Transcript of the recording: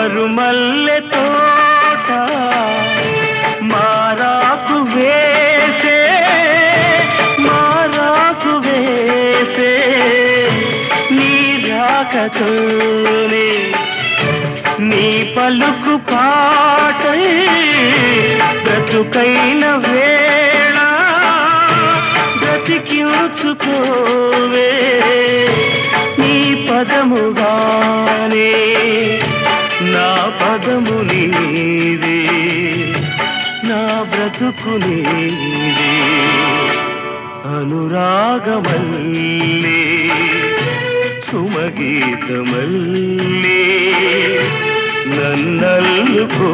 మరుమల్లె తోట మారాకు వేసే నీ రాకతోనే నీ పలుకు పాటై బ్రతుకైన వేళ బ్రతికించుకోవే నీ పదముగానే నా పదము నీవే నా బ్రతుకు నీవే అనురాగమల్లే సుమగీతమల్లే నన్నల్లుకో